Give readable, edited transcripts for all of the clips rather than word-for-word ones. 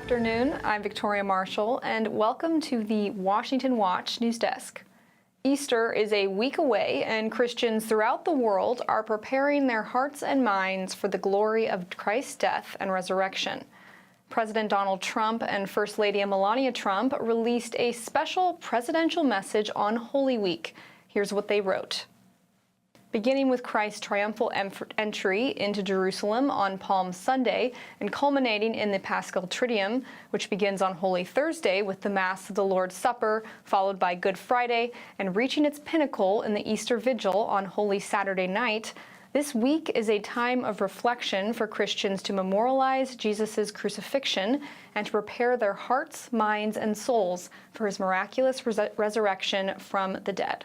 afternoon. I'm Victoria Marshall, and welcome to the Washington Watch News Desk. Easter is a week away, and Christians throughout the world are preparing their hearts and minds for the glory of Christ's death and resurrection. President Donald Trump and First Lady Melania Trump released a special presidential message on Holy Week. Here's what they wrote. Beginning with Christ's triumphal entry into Jerusalem on Palm Sunday and culminating in the Paschal Triduum, which begins on Holy Thursday with the Mass of the Lord's Supper, followed by Good Friday, and reaching its pinnacle in the Easter Vigil on Holy Saturday night, this week is a time of reflection for Christians to memorialize Jesus' crucifixion and to prepare their hearts, minds, and souls for his miraculous resurrection from the dead.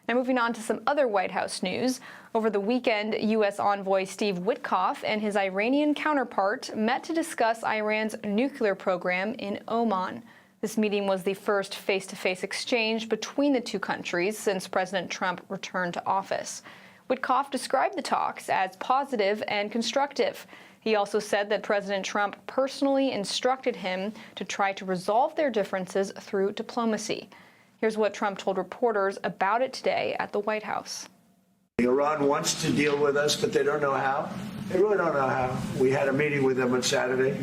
Now moving on to some other White House news. Over the weekend, U.S. envoy Steve Witkoff and his Iranian counterpart met to discuss Iran's nuclear program in Oman. This meeting was the first face-to-face exchange between the two countries since President Trump returned to office. Witkoff described the talks as positive and constructive. He also said that President Trump personally instructed him to try to resolve their differences through diplomacy. Here's what Trump told reporters about it today at the White House. Iran wants to deal with us, but they don't know how. They really don't know how. We had a meeting with them on Saturday.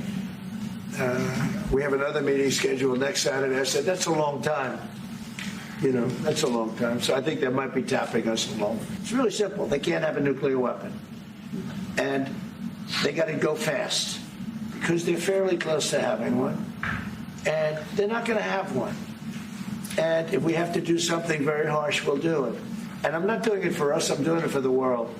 We have another meeting scheduled next Saturday. I said, that's a long time. You know, that's a long time. So I think they might be tapping us along. It's really simple. They can't have a nuclear weapon. And they got to go fast because they're fairly close to having one. And they're not going to have one. And if we have to do something very harsh, we'll do it. And I'm not doing it for us, I'm doing it for the world.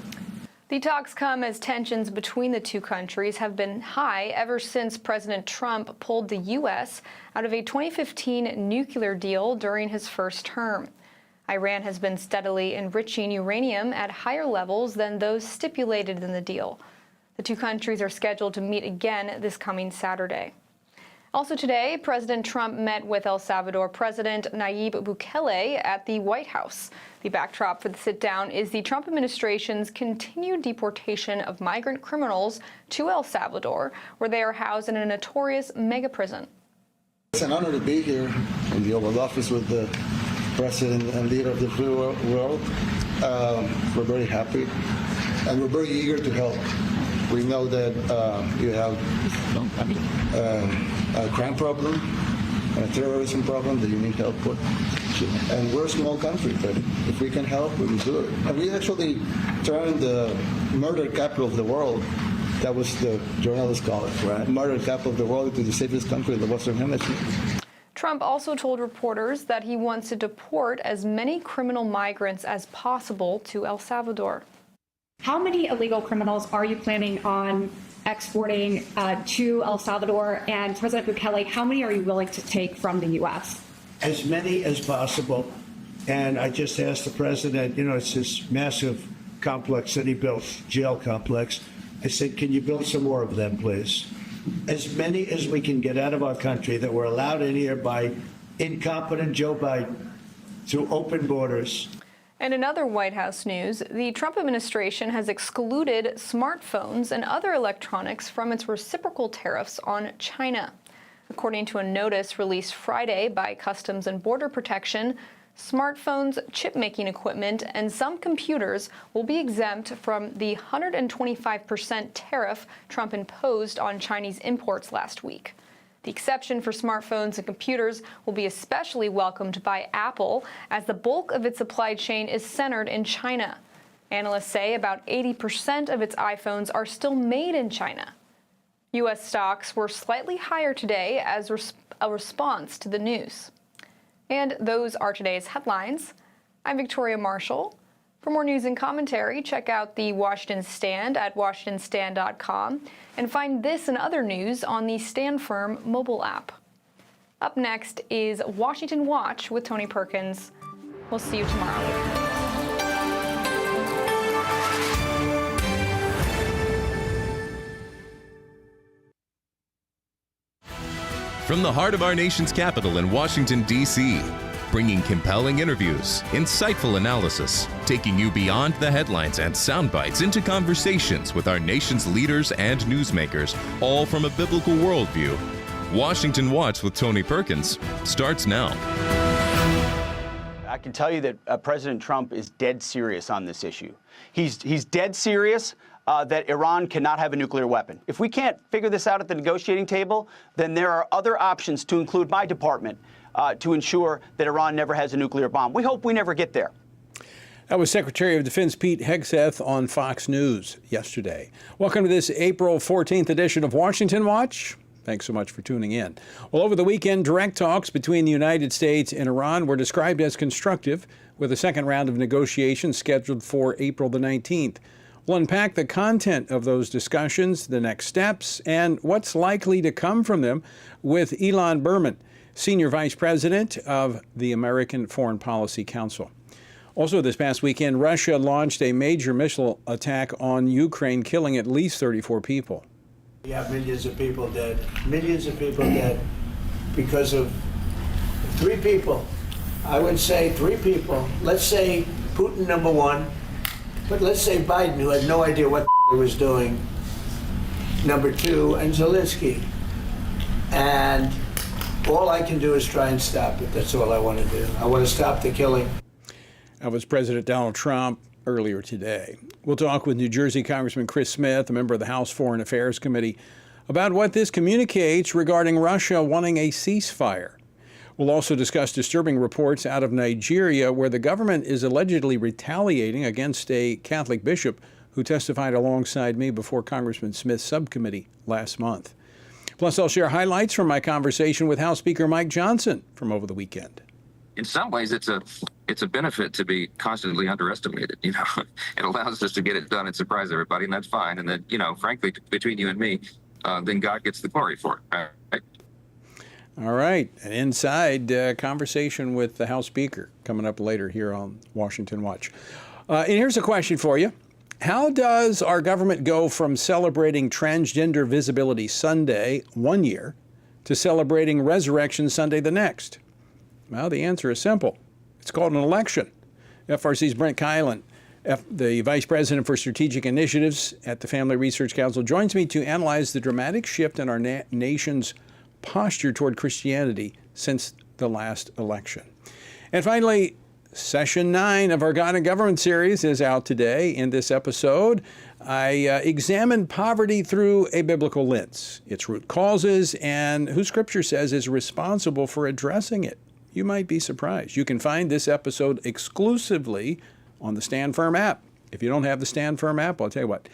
The talks come as tensions between the two countries have been high ever since President Trump pulled the U.S. out of a 2015 nuclear deal during his first term. Iran has been steadily enriching uranium at higher levels than those stipulated in the deal. The two countries are scheduled to meet again this coming Saturday. Also today, President Trump met with El Salvador President Nayib Bukele at the White House. The backdrop for the sit-down is the Trump administration's continued deportation of migrant criminals to El Salvador, where they are housed in a notorious mega-prison. It's an honor to be here in the Oval Office with the President and leader of the free world. We're very happy, and we're very eager to help. We know that you have a crime problem, a terrorism problem that you need help with. And we're a small country, but if we can help, we will do it. And we actually turned the murder capital of the world, that was the journalists call it, right? Murder capital of the world, into the safest country in the Western Hemisphere. Trump also told reporters that he wants to deport as many criminal migrants as possible to El Salvador. How many illegal criminals are you planning on exporting to El Salvador? And President Bukele, how many are you willing to take from the U.S.? As many as possible. And I just asked the president, you know, it's this massive complex that he built, jail complex. I said, can you build some more of them, please? As many as we can get out of our country that were allowed in here by incompetent Joe Biden through open borders. And in other White House news, the Trump administration has excluded smartphones and other electronics from its reciprocal tariffs on China. According to a notice released Friday by Customs and Border Protection, smartphones, chip-making equipment, and some computers will be exempt from the 125% tariff Trump imposed on Chinese imports last week. The exception for smartphones and computers will be especially welcomed by Apple, as the bulk of its supply chain is centered in China. Analysts say about 80% of its iPhones are still made in China. U.S. stocks were slightly higher today as a response to the news. And those are today's headlines. I'm Victoria Marshall. For more news and commentary, check out the Washington Stand at WashingtonStand.com and find this and other news on the Stand Firm mobile app. Up next is Washington Watch with Tony Perkins. We'll see you tomorrow. From the heart of our nation's capital in Washington, D.C., bringing compelling interviews, insightful analysis, taking you beyond the headlines and sound bites into conversations with our nation's leaders and newsmakers, all from a biblical worldview. Washington Watch with Tony Perkins starts now. I can tell you that President Trump is dead serious on this issue. He's dead serious that Iran cannot have a nuclear weapon. If we can't figure this out at the negotiating table, then there are other options, to include my department, to ensure that Iran never has a nuclear bomb. We hope we never get there. That was Secretary of Defense Pete Hegseth on Fox News yesterday. Welcome to this April 14th edition of Washington Watch. Thanks so much for tuning in. Well, over the weekend, direct talks between the United States and Iran were described as constructive, with a second round of negotiations scheduled for April the 19th. We'll unpack the content of those discussions, the next steps, and what's likely to come from them with Ilan Berman, Senior Vice President of the American Foreign Policy Council. Also this past weekend, Russia launched a major missile attack on Ukraine, killing at least 34 people. We have millions of people dead because of three people. I would say three people. Let's say Putin, number one, but let's say Biden, who had no idea what he was doing, number two, and Zelensky. And all I can do is try and stop it. That's all I want to do. I want to stop the killing. That was President Donald Trump earlier today. We'll talk with New Jersey Congressman Chris Smith, a member of the House Foreign Affairs Committee, about what this communicates regarding Russia wanting a ceasefire. We'll also discuss disturbing reports out of Nigeria, where the government is allegedly retaliating against a Catholic bishop who testified alongside me before Congressman Smith's subcommittee last month. Plus, I'll share highlights from my conversation with House Speaker Mike Johnson from over the weekend. In some ways, it's a benefit to be constantly underestimated. You know, it allows us to get it done and surprise everybody, and that's fine. And then, you know, frankly, between you and me, then God gets the glory for it. Right? All right, an inside conversation with the House Speaker coming up later here on Washington Watch. And here's a question for you. How does our government go from celebrating Transgender Visibility Sunday one year to celebrating Resurrection Sunday the next? Well, the answer is simple. It's called an election. FRC's Brent Kylan, the Vice President for Strategic Initiatives at the Family Research Council, joins me to analyze the dramatic shift in our nation's posture toward Christianity since the last election. And finally, Session 9 of our God and Government series is out today. In this episode, I examine poverty through a biblical lens, its root causes, and who Scripture says is responsible for addressing it. You might be surprised. You can find this episode exclusively on the Stand Firm app. If you don't have the Stand Firm app, I'll tell you what.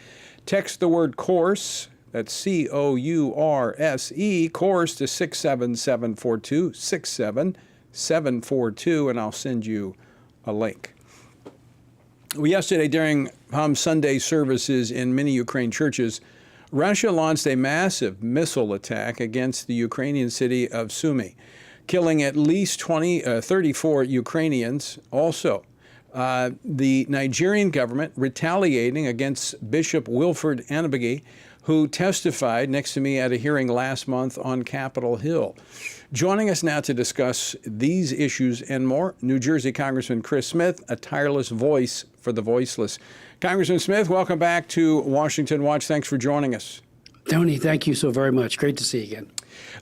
Text the word course, that's C-O-U-R-S-E, course to 67742, 67742, and I'll send you a link. Well, yesterday, during Palm Sunday services in many Ukraine churches, Russia launched a massive missile attack against the Ukrainian city of Sumy, killing at least 34 Ukrainians. Also, the Nigerian government retaliating against Bishop Wilfred Anabagi, who testified next to me at a hearing last month on Capitol Hill. Joining us now to discuss these issues and more, New Jersey Congressman Chris Smith, a tireless voice for the voiceless. Congressman Smith, welcome back to Washington Watch. Thanks for joining us. Tony, thank you so very much. Great to see you again.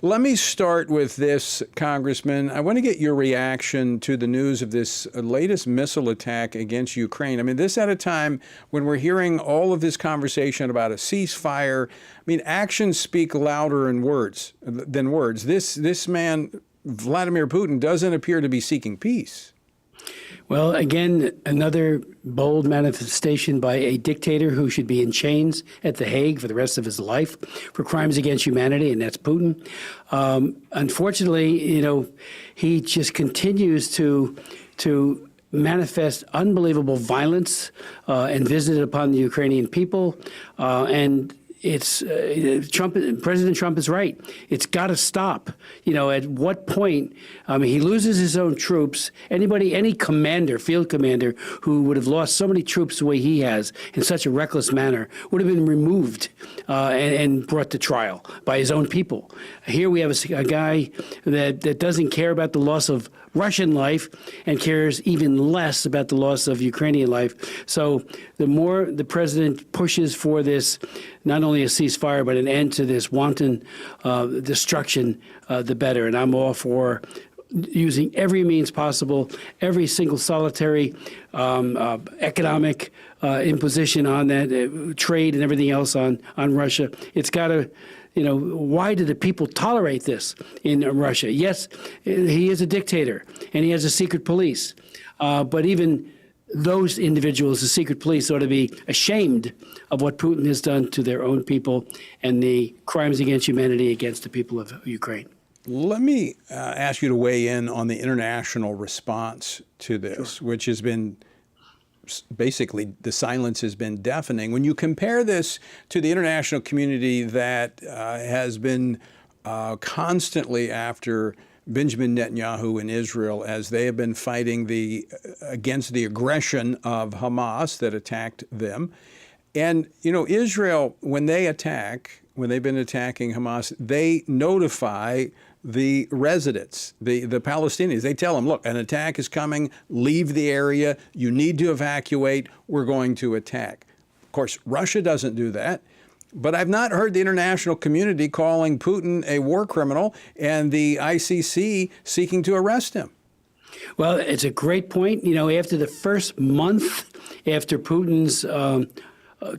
Let me start with this, Congressman. I want to get your reaction to the news of this latest missile attack against Ukraine. I mean, this at a time when we're hearing all of this conversation about a ceasefire. I mean, actions speak louder than words. This man, Vladimir Putin, doesn't appear to be seeking peace. Well, again, another bold manifestation by a dictator who should be in chains at The Hague for the rest of his life for crimes against humanity, and that's Putin. Unfortunately, he just continues to manifest unbelievable violence and visited upon the Ukrainian people, and it's President Trump is right. It's got to stop. At what point? He loses his own troops. Any commander, field commander, who would have lost so many troops the way he has in such a reckless manner would have been removed and brought to trial by his own people. Here we have a guy that doesn't care about the loss of Russian life and cares even less about the loss of Ukrainian life. So the more the president pushes for this, not only a ceasefire, but an end to this wanton destruction, the better. And I'm all for using every means possible, every single solitary economic imposition on that, trade and everything else on Russia. It's got to, why do the people tolerate this in Russia? Yes, he is a dictator and he has a secret police, but even those individuals, the secret police, ought to be ashamed of what Putin has done to their own people and the crimes against humanity against the people of Ukraine. Let me ask you to weigh in on the international response to this, which has been basically, the silence has been deafening. When you compare this to the international community that has been constantly after Benjamin Netanyahu in Israel as they have been fighting against the aggression of Hamas that attacked them. And, Israel, when they've been attacking Hamas, they notify the residents, the Palestinians. They tell them, look, an attack is coming, leave the area, you need to evacuate, we're going to attack. Of course, Russia doesn't do that. But I've not heard the international community calling Putin a war criminal and the ICC seeking to arrest him. Well, it's a great point. After the first month after Putin's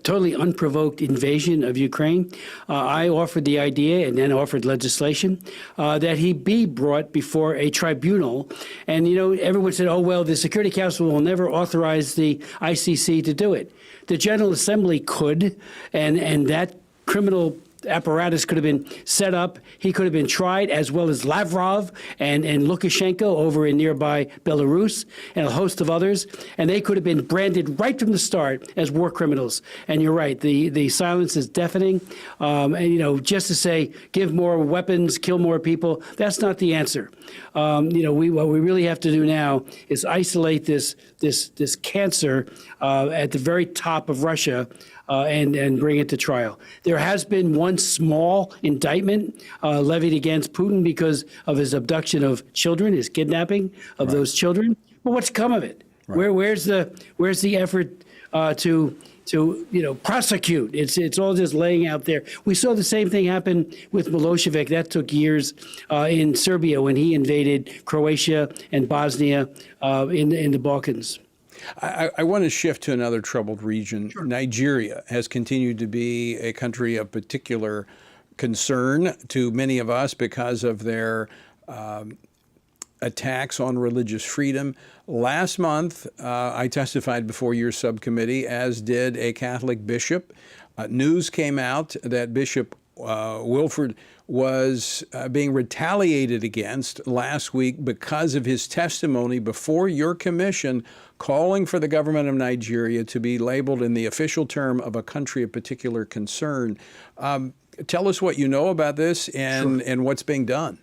totally unprovoked invasion of Ukraine, I offered the idea and then offered legislation that he be brought before a tribunal. And, everyone said, oh, well, the Security Council will never authorize the ICC to do it. The General Assembly could, and that criminal apparatus could have been set up. He could have been tried, as well as Lavrov and Lukashenko over in nearby Belarus and a host of others. And they could have been branded right from the start as war criminals. And you're right, the silence is deafening. And, just to say, give more weapons, kill more people, that's not the answer. What we really have to do now is isolate this cancer at the very top of Russia and bring it to trial. There has been one small indictment levied against Putin because of his abduction of children, his kidnapping of those children. But what's come of it? Right. Where's the effort to prosecute? It's all just laying out there. We saw the same thing happen with Milosevic. That took years in Serbia when he invaded Croatia and Bosnia in the Balkans. I want to shift to another troubled region. Sure. Nigeria has continued to be a country of particular concern to many of us because of their attacks on religious freedom. Last month, I testified before your subcommittee, as did a Catholic bishop. News came out that Bishop Wilford was being retaliated against last week because of his testimony before your commission calling for the government of Nigeria to be labeled in the official term of a country of particular concern. Tell us what you know about this and what's being done.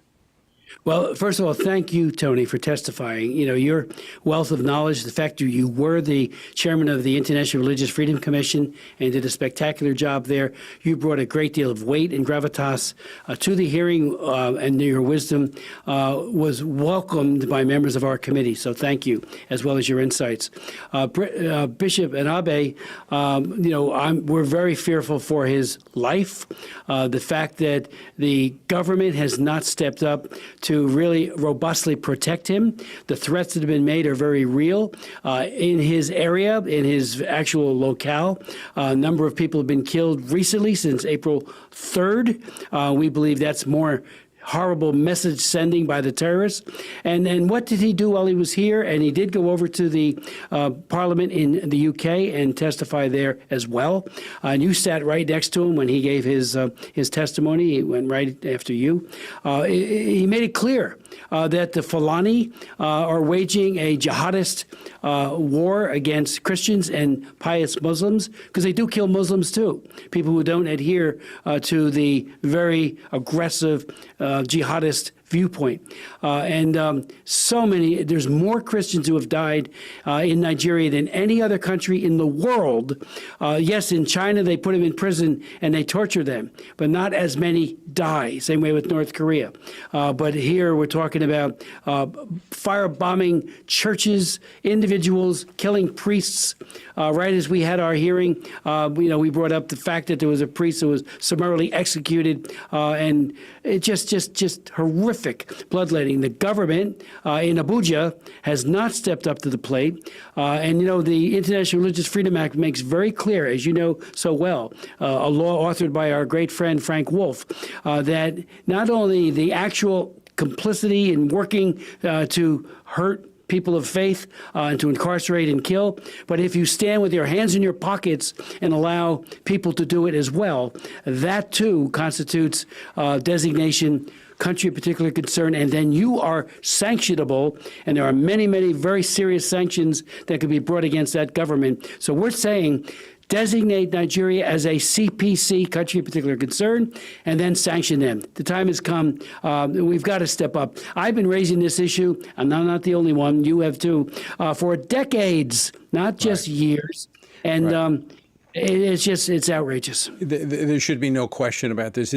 Well, first of all, thank you, Tony, for testifying. Your wealth of knowledge, the fact that you were the chairman of the International Religious Freedom Commission and did a spectacular job there. You brought a great deal of weight and gravitas to the hearing, and your wisdom was welcomed by members of our committee. So thank you, as well as your insights. Bishop Anabe, we're very fearful for his life. The fact that the government has not stepped up to really robustly protect him. The threats that have been made are very real. In his area, in his actual locale, a number of people have been killed recently since April 3rd. We believe that's more horrible message sending by the terrorists. And what did he do while he was here? And he did go over to the Parliament in the UK and testify there as well. And you sat right next to him when he gave his testimony. He went right after you. He made it clear that the Fulani are waging a jihadist war against Christians and pious Muslims, because they do kill Muslims too, people who don't adhere to the very aggressive jihadist viewpoint. There's more Christians who have died in Nigeria than any other country in the world. Yes, in China, they put them in prison and they torture them, but not as many die. Same way with North Korea. But here we're talking about firebombing churches, individuals, killing priests. Right as we had our hearing, we brought up the fact that there was a priest who was summarily executed, and it just horrific bloodletting. The government in Abuja has not stepped up to the plate, and the International Religious Freedom Act makes very clear, as you know so well, a law authored by our great friend Frank Wolf, that not only the actual complicity in working to hurt people of faith and to incarcerate and kill, but if you stand with your hands in your pockets and allow people to do it as well, that too constitutes designation country of particular concern, and then you are sanctionable, and there are many, many very serious sanctions that could be brought against that government. So we're saying designate Nigeria as a CPC, country of particular concern, and then sanction them. The time has come. We've got to step up. I've been raising this issue, and I'm not the only one. You have too, for decades, not just years. And it's outrageous. There should be no question about this.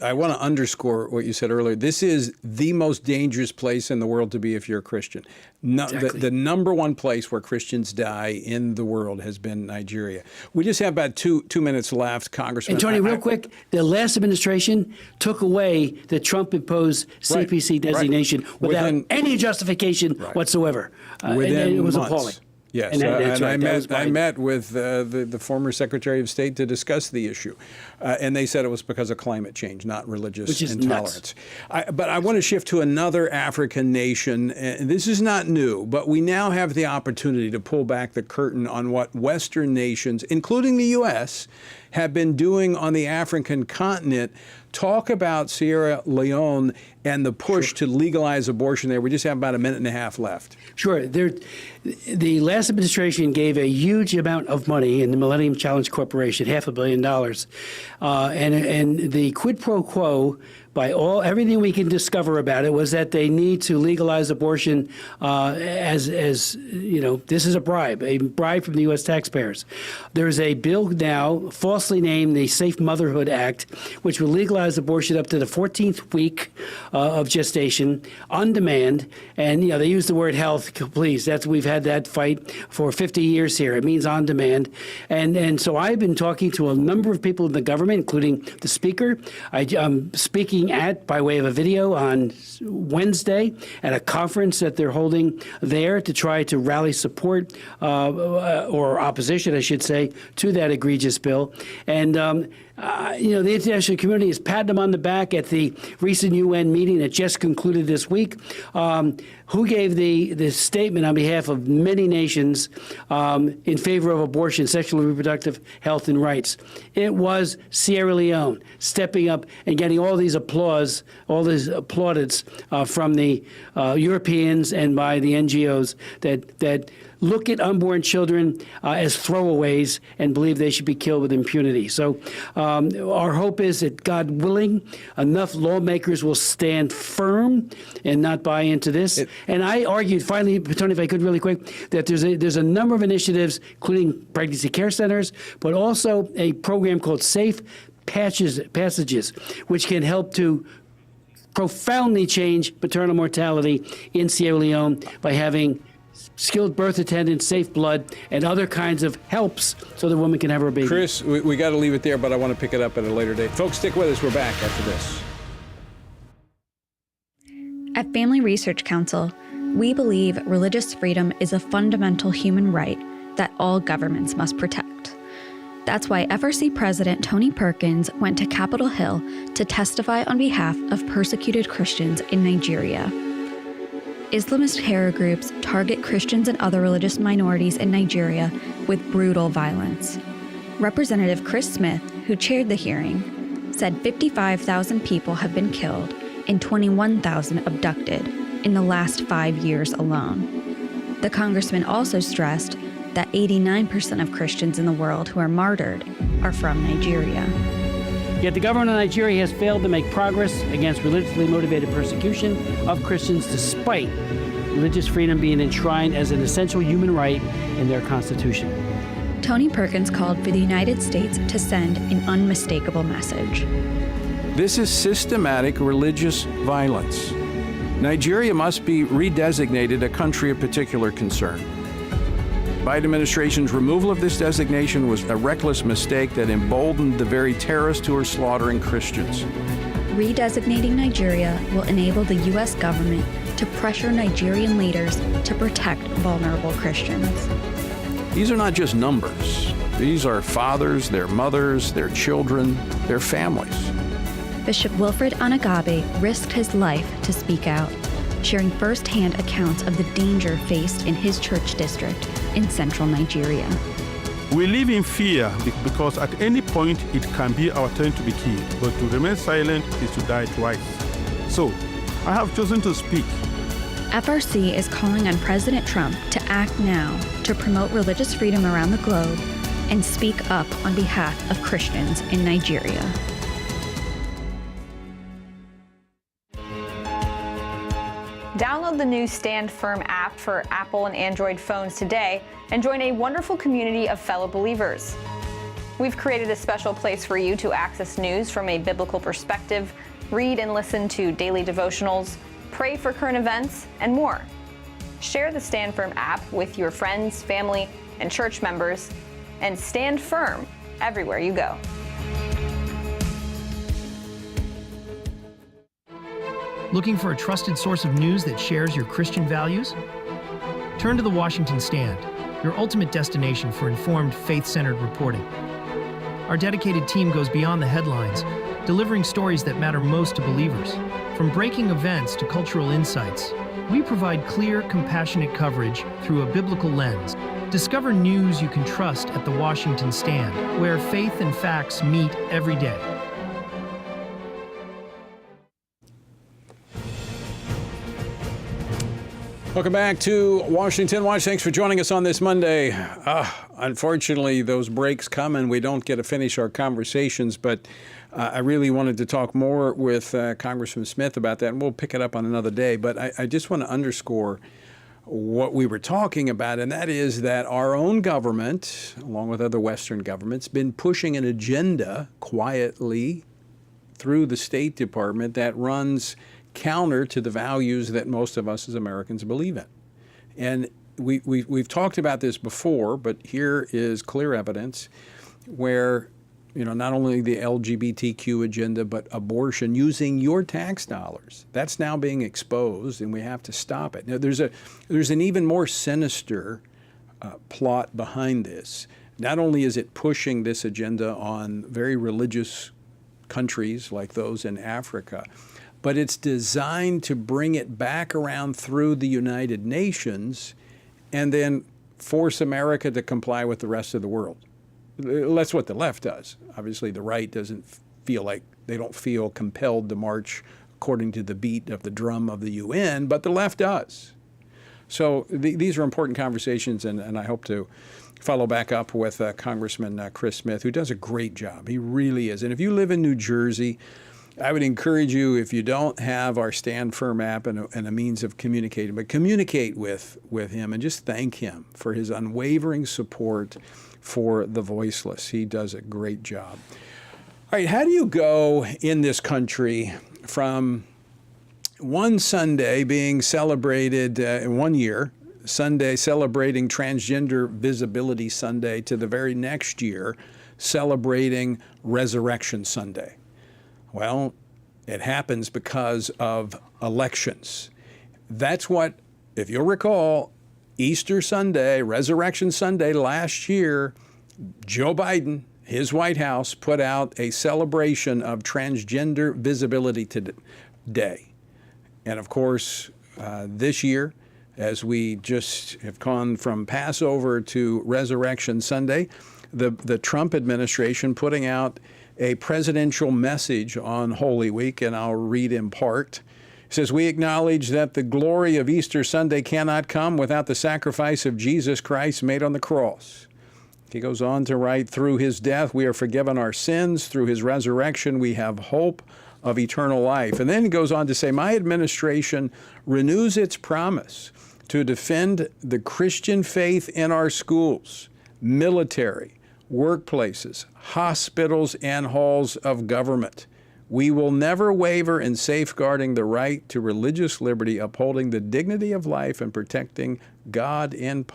I want to underscore what you said earlier. This is the most dangerous place in the world to be if you're a Christian. Exactly. The number one place where Christians die in the world has been Nigeria. We just have about two minutes left, Congressman. And Tony, real quick, the last administration took away the Trump-imposed CPC designation without any justification whatsoever. Within it was months. Appalling. Yes, I met with the former Secretary of State to discuss the issue, and they said it was because of climate change, not religious intolerance. But I want to shift to another African nation, and this is not new, but we now have the opportunity to pull back the curtain on what Western nations, including the U.S., have been doing on the African continent. Talk about Sierra Leone and the push to legalize abortion there. We just have about a minute and a half left. Sure. The last administration gave a huge amount of money in the Millennium Challenge Corporation, $500 million. And the quid pro quo, by everything we can discover about it, was that they need to legalize abortion as this is a bribe from the U.S. taxpayers. There's a bill now falsely named the Safe Motherhood Act, which will legalize abortion up to the 14th week of gestation on demand. And they use the word health. Please, we've had that fight for 50 years here. It means on demand. And so I've been talking to a number of people in the government, including the Speaker. I'm speaking by way of a video on Wednesday at a conference that they're holding there to try to rally support or opposition, I should say, to that egregious bill. And the international community is patting them on the back at the recent UN meeting that just concluded this week. Who gave the statement on behalf of many nations in favor of abortion, sexual and reproductive health and rights? It was Sierra Leone stepping up and getting all these applause, all these plaudits from the Europeans and by the NGOs that look at unborn children as throwaways and believe they should be killed with impunity. So our hope is that, God willing, enough lawmakers will stand firm and not buy into this. And I argued, finally, Tony, if I could really quick, that there's a number of initiatives, including pregnancy care centers, but also a program called Safe Passages, which can help to profoundly change maternal mortality in Sierra Leone by having skilled birth attendants, safe blood, and other kinds of helps so the woman can have her baby. Chris, we got to leave it there, but I want to pick it up at a later date. Folks, stick with us. We're back after this. At Family Research Council, we believe religious freedom is a fundamental human right that all governments must protect. That's why FRC President Tony Perkins went to Capitol Hill to testify on behalf of persecuted Christians in Nigeria. Islamist terror groups target Christians and other religious minorities in Nigeria with brutal violence. Representative Chris Smith, who chaired the hearing, said 55,000 people have been killed and 21,000 abducted in the last 5 years alone. The congressman also stressed that 89% of Christians in the world who are martyred are from Nigeria. Yet the government of Nigeria has failed to make progress against religiously motivated persecution of Christians, despite religious freedom being enshrined as an essential human right in their constitution. Tony Perkins called for the United States to send an unmistakable message. This is systematic religious violence. Nigeria must be redesignated a country of particular concern. Biden administration's removal of this designation was a reckless mistake that emboldened the very terrorists who are slaughtering Christians. Redesignating Nigeria will enable the U.S. government to pressure Nigerian leaders to protect vulnerable Christians. These are not just numbers. These are fathers, their mothers, their children, their families. Bishop Wilfred Anagabe risked his life to speak out, sharing firsthand accounts of the danger faced in his church district in central Nigeria. We live in fear because at any point it can be our turn to be killed, but to remain silent is to die twice. So, I have chosen to speak. FRC is calling on President Trump to act now to promote religious freedom around the globe and speak up on behalf of Christians in Nigeria. Download the new Stand Firm app for Apple and Android phones today and join a wonderful community of fellow believers. We've created a special place for you to access news from a biblical perspective, read and listen to daily devotionals, pray for current events, and more. Share the Stand Firm app with your friends, family, and church members, and stand firm everywhere you go. Looking for a trusted source of news that shares your Christian values? Turn to the Washington Stand, your ultimate destination for informed, faith-centered reporting. Our dedicated team goes beyond the headlines, delivering stories that matter most to believers. From breaking events to cultural insights, we provide clear, compassionate coverage through a biblical lens. Discover news you can trust at the Washington Stand, where faith and facts meet every day. Welcome back to Washington Watch. Thanks for joining us on this Monday. Unfortunately, those breaks come and we don't get to finish our conversations, but I really wanted to talk more with Congressman Smith about that, and we'll pick it up on another day. But I just want to underscore what we were talking about, and that is that our own government, along with other Western governments, been pushing an agenda quietly through the State Department that runs counter to the values that most of us as Americans believe in. And we've talked about this before, but here is clear evidence where, you know, not only the LGBTQ agenda, but abortion using your tax dollars, that's now being exposed, and we have to stop it. Now, there's an even more sinister plot behind this. Not only is it pushing this agenda on very religious countries like those in Africa, but it's designed to bring it back around through the United Nations and then force America to comply with the rest of the world. That's what the left does. Obviously, the right doesn't feel like, they don't feel compelled to march according to the beat of the drum of the UN, but the left does. So these are important conversations, and I hope to follow back up with Congressman Chris Smith, who does a great job. He really is. And if you live in New Jersey, I would encourage you, if you don't have our Stand Firm app and a means of communicating, but communicate with him and just thank him for his unwavering support for the voiceless. He does a great job. All right, how do you go in this country from one Sunday being celebrated in 1 year, Sunday celebrating Transgender Visibility Sunday, to the very next year celebrating Resurrection Sunday? Well, it happens because of elections. That's what, if you'll recall, Easter Sunday, Resurrection Sunday last year, Joe Biden, his White House, put out a celebration of Transgender Visibility Day. And of course, this year, as we just have gone from Passover to Resurrection Sunday, the Trump administration putting out a presidential message on Holy Week, and I'll read in part. It says, "We acknowledge that the glory of Easter Sunday cannot come without the sacrifice of Jesus Christ made on the cross. He goes on to write, through his death we are forgiven our sins. Through his resurrection we have hope of eternal life. And then he goes on to say, my administration renews its promise to defend the Christian faith in our schools, military, workplaces, hospitals, and halls of government. We will never waver in safeguarding the right to religious liberty, upholding the dignity of life, and protecting God in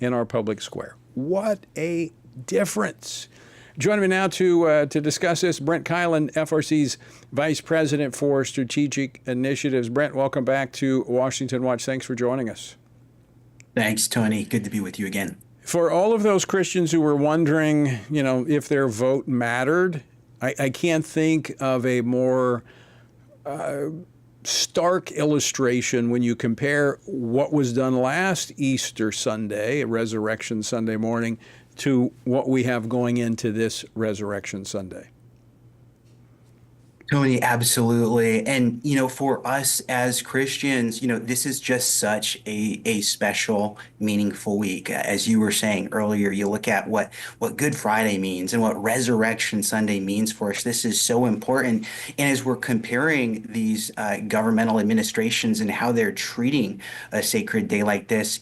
our public square. What a difference. Joining me now to discuss this, Brent Kylan, FRC's Vice President for Strategic Initiatives. Brent, welcome back to Washington Watch. Thanks for joining us. Thanks, Tony. Good to be with you again. For all of those Christians who were wondering, if their vote mattered, I can't think of a more stark illustration when you compare what was done last Easter Sunday, Resurrection Sunday morning, to what we have going into this Resurrection Sunday. Tony, absolutely. And, for us as Christians, this is just such a special, meaningful week. As you were saying earlier, you look at what Good Friday means and what Resurrection Sunday means for us. This is so important. And as we're comparing these governmental administrations and how they're treating a sacred day like this,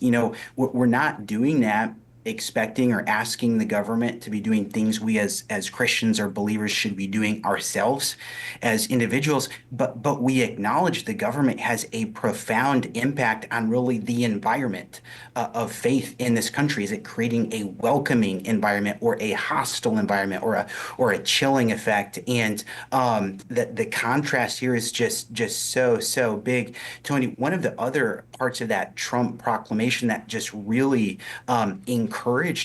we're not doing that expecting or asking the government to be doing things we as Christians or believers should be doing ourselves as individuals, but we acknowledge the government has a profound impact on really the environment of faith in this country. Is it creating a welcoming environment or a hostile environment or a chilling effect? And the contrast here is just so big. Tony, one of the other parts of that Trump proclamation that just really encouraged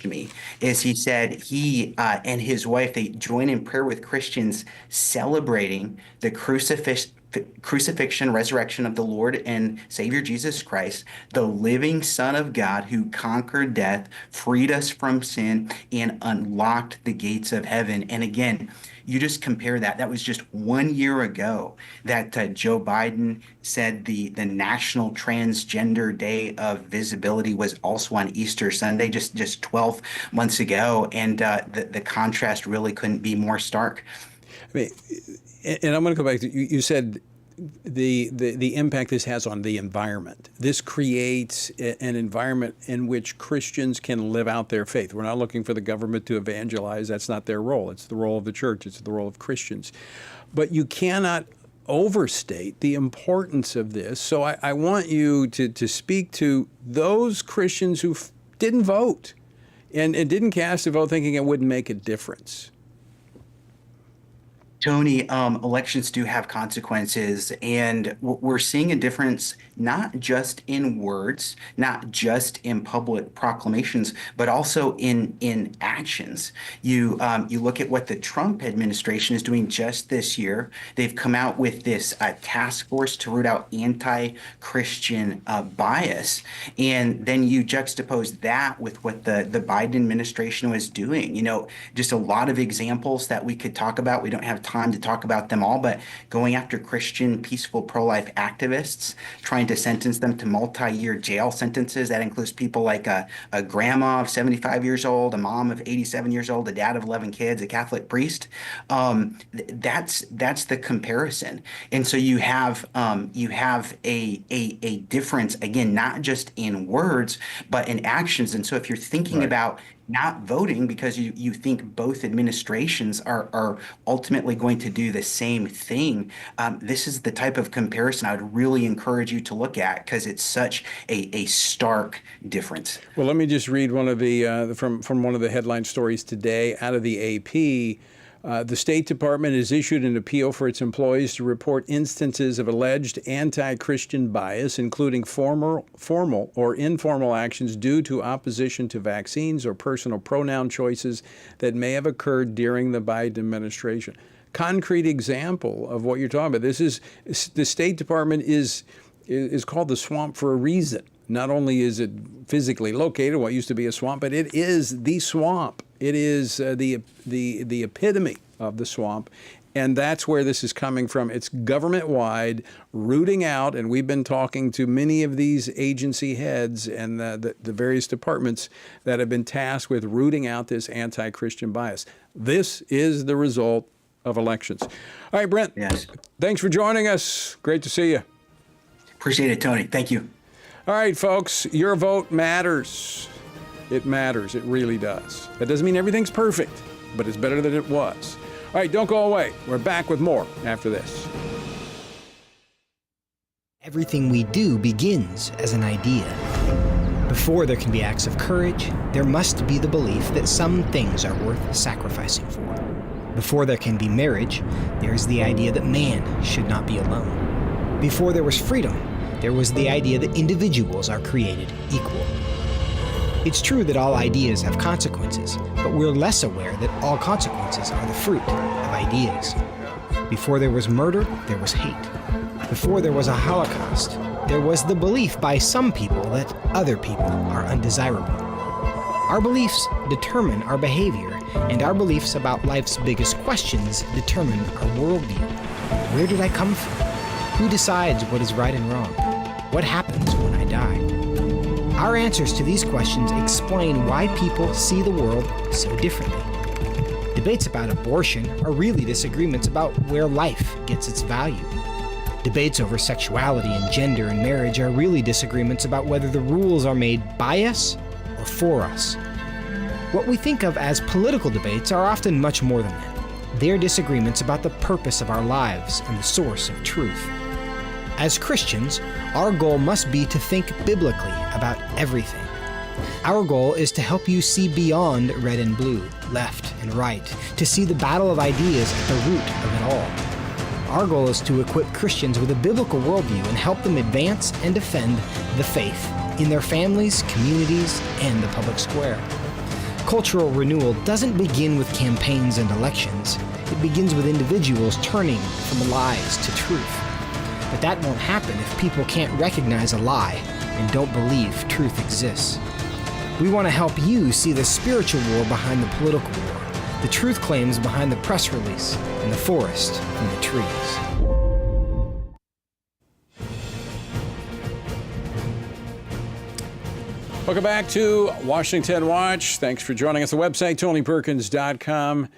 me is he said he and his wife, they join in prayer with Christians celebrating the crucifixion, resurrection of the Lord and Savior Jesus Christ, the living Son of God who conquered death, freed us from sin, and unlocked the gates of heaven. And again, you just compare that. That was just 1 year ago that Joe Biden said the National Transgender Day of Visibility was also on Easter Sunday, just 12 months ago. And the contrast really couldn't be more stark. I mean, and I'm going to go back to, you said the impact this has on the environment. This creates an environment in which Christians can live out their faith. We're not looking for the government to evangelize. That's not their role. It's the role of the church. It's the role of Christians. But you cannot overstate the importance of this. So I want you to speak to those Christians who didn't vote and didn't cast a vote thinking it wouldn't make a difference. Tony, elections do have consequences, and we're seeing a difference not just in words, not just in public proclamations, but also in actions. You look at what the Trump administration is doing just this year. They've come out with this task force to root out anti-Christian bias, and then you juxtapose that with what the Biden administration was doing. Just a lot of examples that we could talk about. We don't have time to talk about them all, but going after Christian peaceful pro-life activists, trying to sentence them to multi-year jail sentences. That includes people like a grandma of 75 years old, a mom of 87 years old, a dad of 11 kids, a Catholic priest. That's the comparison. And so you have a difference, again, not just in words, but in actions. And so if you're thinking about not voting because you think both administrations are ultimately going to do the same thing, this is the type of comparison I would really encourage you to look at because it's such a stark difference. Well, let me just read one of the from one of the headline stories today out of the AP. The State Department has issued an appeal for its employees to report instances of alleged anti-Christian bias, including formal or informal actions due to opposition to vaccines or personal pronoun choices that may have occurred during the Biden administration. Concrete example of what you're talking about. This is the State Department is called the swamp for a reason. Not only is it physically located, what used to be a swamp, but it is the swamp. It is the epitome of the swamp. And that's where this is coming from. It's government-wide, rooting out, and we've been talking to many of these agency heads and the various departments that have been tasked with rooting out this anti-Christian bias. This is the result of elections. All right, Brent. Yes. Thanks for joining us. Great to see you. Appreciate it, Tony. Thank you. All right, folks, your vote matters. It matters. It really does. That doesn't mean everything's perfect, but it's better than it was. All right, don't go away. We're back with more after this. Everything we do begins as an idea. Before there can be acts of courage, there must be the belief that some things are worth sacrificing for. Before there can be marriage, there is the idea that man should not be alone. Before there was freedom, there was the idea that individuals are created equal. It's true that all ideas have consequences, but we're less aware that all consequences are the fruit of ideas. Before there was murder, there was hate. Before there was a Holocaust, there was the belief by some people that other people are undesirable. Our beliefs determine our behavior, and our beliefs about life's biggest questions determine our worldview. Where did I come from? Who decides what is right and wrong? What happens when I die? Our answers to these questions explain why people see the world so differently. Debates about abortion are really disagreements about where life gets its value. Debates over sexuality and gender and marriage are really disagreements about whether the rules are made by us or for us. What we think of as political debates are often much more than that. They're disagreements about the purpose of our lives and the source of truth. As Christians, our goal must be to think biblically about everything. Our goal is to help you see beyond red and blue, left and right, to see the battle of ideas at the root of it all. Our goal is to equip Christians with a biblical worldview and help them advance and defend the faith in their families, communities, and the public square. Cultural renewal doesn't begin with campaigns and elections. It begins with individuals turning from lies to truth. But that won't happen if people can't recognize a lie and don't believe truth exists. We want to help you see the spiritual war behind the political war, the truth claims behind the press release, and the forest from the trees. Welcome back to Washington Watch. Thanks for joining us. The website, TonyPerkins.com.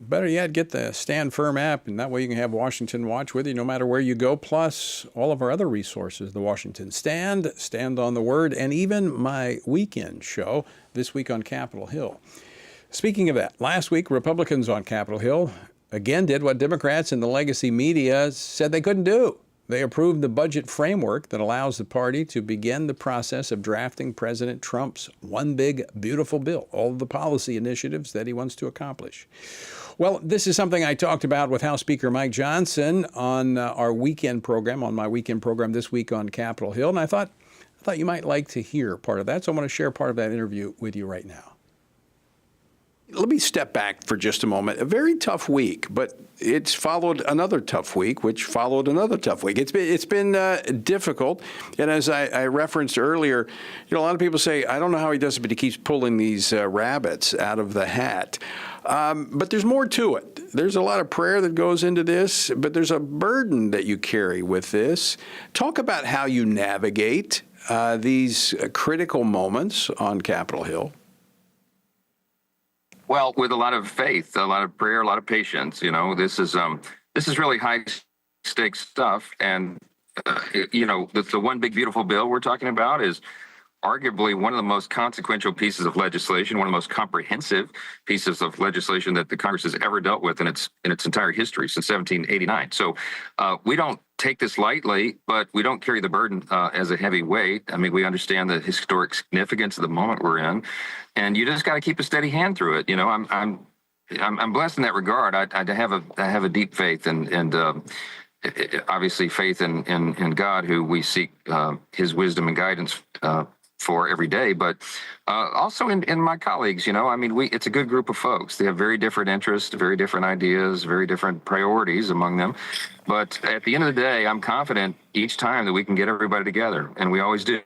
Better yet, get the Stand Firm app, and that way you can have Washington Watch with you no matter where you go, plus all of our other resources, the Washington Stand, Stand on the Word, and even my weekend show this week on Capitol Hill. Speaking of that, last week, Republicans on Capitol Hill again did what Democrats in the legacy media said they couldn't do. They approved the budget framework that allows the party to begin the process of drafting President Trump's one big, beautiful bill, all of the policy initiatives that he wants to accomplish. Well, this is something I talked about with House Speaker Mike Johnson on our weekend program, on my weekend program this week on Capitol Hill, and I thought you might like to hear part of that, so I want to share part of that interview with you right now. Let me step back for just a moment. A very tough week, but it's followed another tough week, which followed another tough week. It's been difficult, and as I referenced earlier, a lot of people say, I don't know how he does it, but he keeps pulling these rabbits out of the hat. But there's more to it. There's a lot of prayer that goes into this, but there's a burden that you carry with this. Talk about how you navigate these critical moments on Capitol Hill. Well, with a lot of faith, a lot of prayer, a lot of patience. This is really high stakes stuff, and the one big beautiful bill we're talking about is arguably one of the most consequential pieces of legislation, one of the most comprehensive pieces of legislation that the Congress has ever dealt with in its entire history since 1789. So we don't take this lightly, but we don't carry the burden as a heavy weight. I mean, we understand the historic significance of the moment we're in, and you just got to keep a steady hand through it. I'm blessed in that regard. I have a deep faith and obviously faith in God, who we seek His wisdom and guidance for every day. But Also in my colleagues, I mean, it's a good group of folks. They have very different interests, very different ideas, very different priorities among them. But at the end of the day, I'm confident each time that we can get everybody together, and we always do.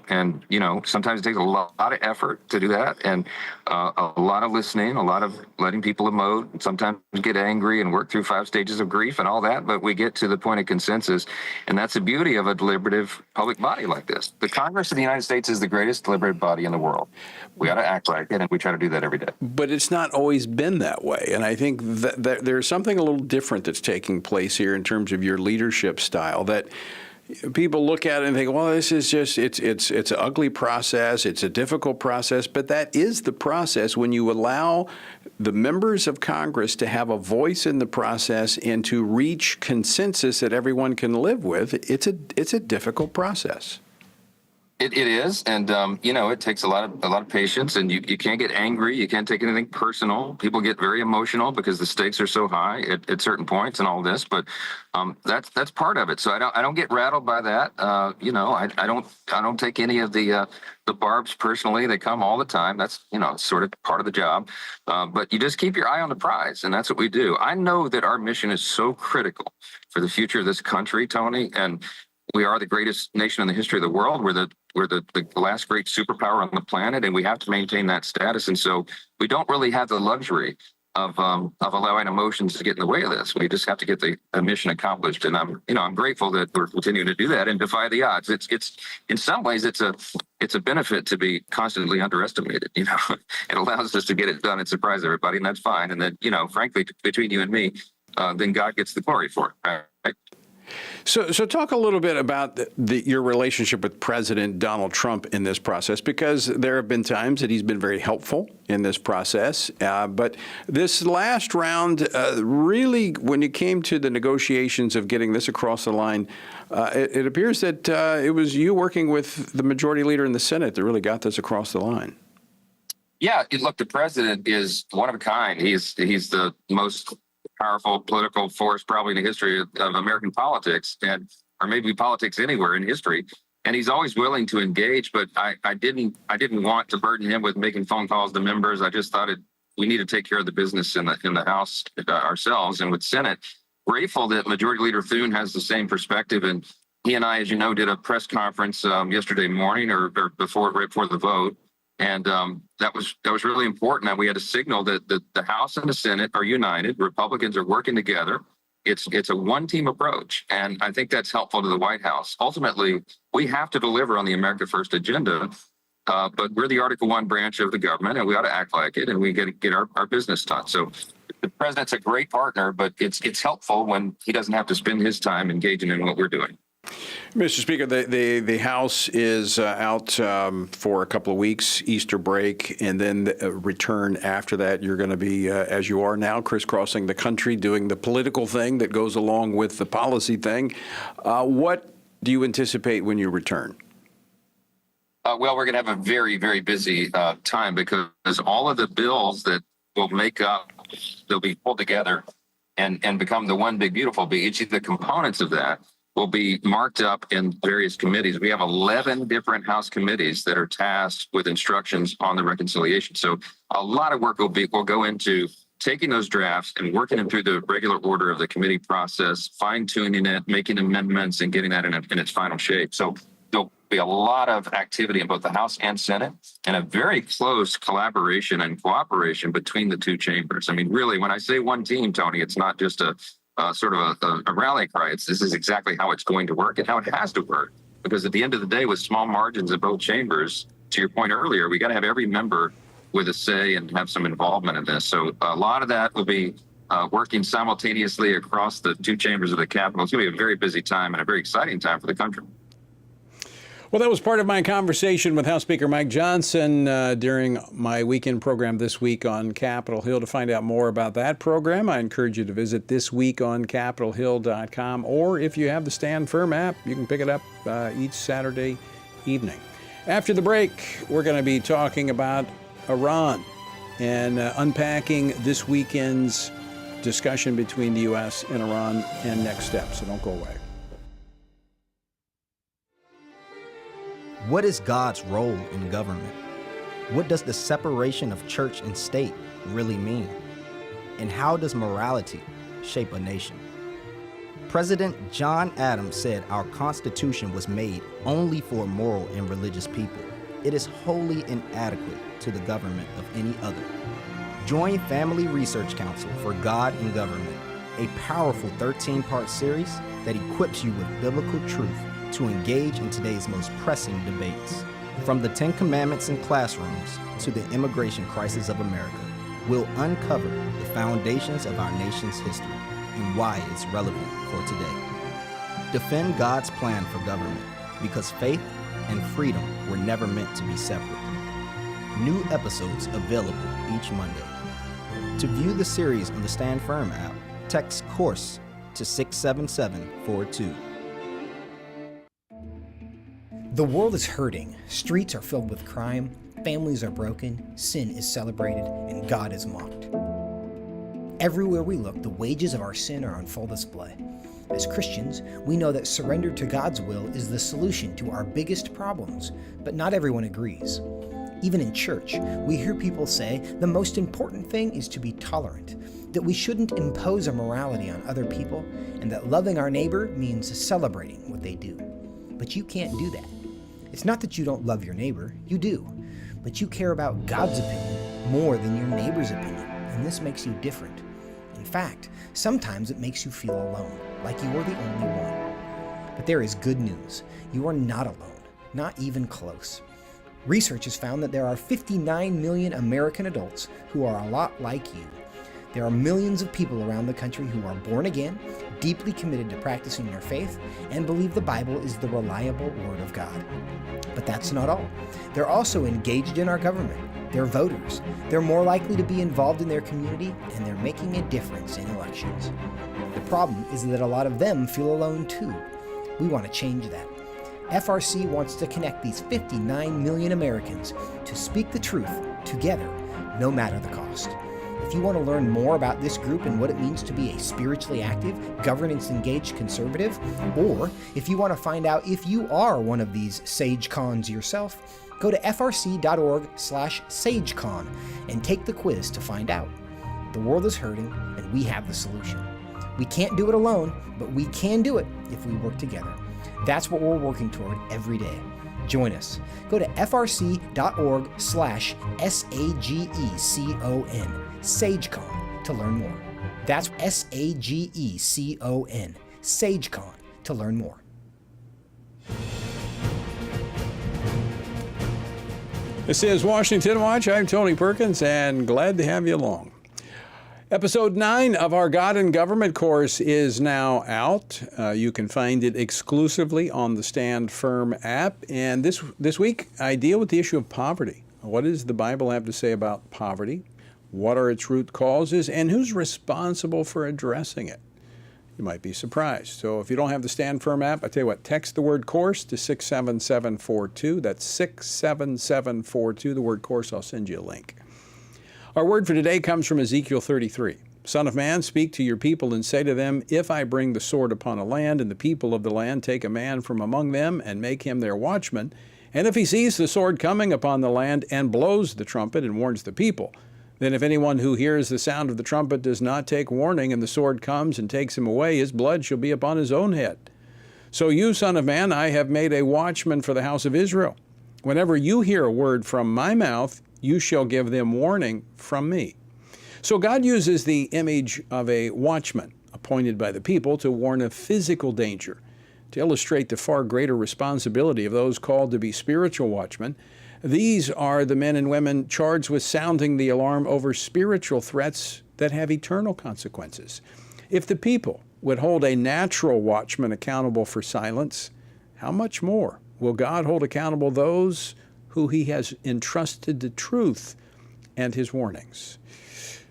And, sometimes it takes a lot of effort to do that, and a lot of listening, a lot of letting people emote, sometimes get angry and work through 5 stages of grief and all that, but we get to the point of consensus, and that's the beauty of a deliberative public body like this. The Congress of the United States is the greatest deliberative body in the world. We ought to act like it, and we try to do that every day. But it's not always been that way, and I think that there's something a little different that's taking place here in terms of your leadership style that people look at it and think, well, this is just, it's an ugly process, it's a difficult process, but that is the process when you allow the members of Congress to have a voice in the process and to reach consensus that everyone can live with. It's a difficult process. It is, and it takes a lot of patience, and you can't get angry. You can't take anything personal. People get very emotional because the stakes are so high at certain points and all this. But that's part of it. So I don't get rattled by that. I don't take any of the barbs personally. They come all the time. That's sort of part of the job. But you just keep your eye on the prize, and that's what we do. I know that our mission is so critical for the future of this country, Tony, and we are the greatest nation in the history of the world. We're the last great superpower on the planet, and we have to maintain that status. And so we don't really have the luxury of allowing emotions to get in the way of this. We just have to get the mission accomplished. And I'm grateful that we're continuing to do that and defy the odds. It's in some ways it's a benefit to be constantly underestimated. It allows us to get it done and surprise everybody, and that's fine. And then frankly, between you and me, then God gets the glory for it. Right? So talk a little bit about your relationship with President Donald Trump in this process, because there have been times that he's been very helpful in this process. But this last round, really, when it came to the negotiations of getting this across the line, it appears that it was you working with the majority leader in the Senate that really got this across the line. Yeah, look, the president is one of a kind. He's the most powerful political force probably in the history of American politics, or maybe politics anywhere in history. And he's always willing to engage, but I didn't want to burden him with making phone calls to members. I just thought we need to take care of the business in the House ourselves. And with Senate, grateful that Majority Leader Thune has the same perspective. And he and I, as you know, did a press conference yesterday morning or right before the vote. And that was really important. And we had a signal that the House and the Senate are united. Republicans are working together. It's a one-team approach. And I think that's helpful to the White House. Ultimately, we have to deliver on the America First agenda. But we're the Article I branch of the government, and we ought to act like it, and we get our business done. So the president's a great partner, but it's helpful when he doesn't have to spend his time engaging in what we're doing. Mr. Speaker, the House is out for a couple of weeks, Easter break, and then return after that. You're going to be, as you are now, crisscrossing the country, doing the political thing that goes along with the policy thing. What do you anticipate when you return? Well, we're going to have a very, very busy time because all of the bills that will make up, they'll be pulled together and become the one big beautiful bill. Each of the components of that will be marked up in various committees. We have 11 different House committees that are tasked with instructions on the reconciliation. So a lot of work will go into taking those drafts and working them through the regular order of the committee process, fine-tuning it, making amendments, and getting that in its final shape. So there'll be a lot of activity in both the House and Senate, and a very close collaboration and cooperation between the two chambers. I mean, really, when I say one team, Tony, it's not just a sort of a rally cry. This is exactly how it's going to work and how it has to work. Because at the end of the day, with small margins in both chambers, to your point earlier, we got to have every member with a say and have some involvement in this. So a lot of that will be working simultaneously across the two chambers of the Capitol. It's going to be a very busy time and a very exciting time for the country. Well, that was part of my conversation with House Speaker Mike Johnson during my weekend program this week on Capitol Hill. To find out more about that program, I encourage you to visit thisweekoncapitolhill.com, or if you have the Stand Firm app, you can pick it up each Saturday evening. After the break, we're going to be talking about Iran and unpacking this weekend's discussion between the U.S. and Iran and next steps. So don't go away. What is God's role in government? What does the separation of church and state really mean? And how does morality shape a nation? President John Adams said our Constitution was made only for moral and religious people. It is wholly inadequate to the government of any other. Join Family Research Council for God and Government, a powerful 13-part series that equips you with biblical truth to engage in today's most pressing debates. From the 10 Commandments in classrooms to the immigration crisis of America, we'll uncover the foundations of our nation's history and why it's relevant for today. Defend God's plan for government, because faith and freedom were never meant to be separate. New episodes available each Monday. To view the series on the Stand Firm app, text COURSE to 67742. The world is hurting. Streets are filled with crime. Families are broken. Sin is celebrated, and God is mocked. Everywhere we look, the wages of our sin are on full display. As Christians, we know that surrender to God's will is the solution to our biggest problems, but not everyone agrees. Even in church, we hear people say the most important thing is to be tolerant, that we shouldn't impose a morality on other people, and that loving our neighbor means celebrating what they do. But you can't do that. It's not that you don't love your neighbor, you do, but you care about God's opinion more than your neighbor's opinion, and this makes you different. In fact, sometimes it makes you feel alone, like you are the only one. But there is good news. You are not alone, not even close. Research has found that there are 59 million American adults who are a lot like you. There are millions of people around the country who are born again, deeply committed to practicing their faith, and believe the Bible is the reliable Word of God. But that's not all. They're also engaged in our government. They're voters. They're more likely to be involved in their community, and they're making a difference in elections. The problem is that a lot of them feel alone too. We want to change that. FRC wants to connect these 59 million Americans to speak the truth together, no matter the cost. If you want to learn more about this group and what it means to be a spiritually active, governance-engaged conservative, or if you want to find out if you are one of these SageCons yourself, go to frc.org/SageCon and take the quiz to find out. The world is hurting, and we have the solution. We can't do it alone, but we can do it if we work together. That's what we're working toward every day. Join us. Go to frc.org/SAGECON, SageCon, to learn more. That's SAGECON, SageCon, to learn more. This is Washington Watch. I'm Tony Perkins, and glad to have you along. Episode 9 of our God and Government course is now out. You can find it exclusively on the Stand Firm app. And this week, I deal with the issue of poverty. What does the Bible have to say about poverty? What are its root causes? And who's responsible for addressing it? You might be surprised. So if you don't have the Stand Firm app, I tell you what, text the word course to 67742. That's 67742, the word course. I'll send you a link. Our word for today comes from Ezekiel 33. Son of man, speak to your people and say to them, if I bring the sword upon a land, and the people of the land take a man from among them and make him their watchman, and if he sees the sword coming upon the land and blows the trumpet and warns the people, then if anyone who hears the sound of the trumpet does not take warning, and the sword comes and takes him away, his blood shall be upon his own head. So you, son of man, I have made a watchman for the house of Israel. Whenever you hear a word from my mouth, you shall give them warning from me. So God uses the image of a watchman appointed by the people to warn of physical danger, to illustrate the far greater responsibility of those called to be spiritual watchmen. These are the men and women charged with sounding the alarm over spiritual threats that have eternal consequences. If the people would hold a natural watchman accountable for silence, how much more will God hold accountable those who he has entrusted the truth and his warnings?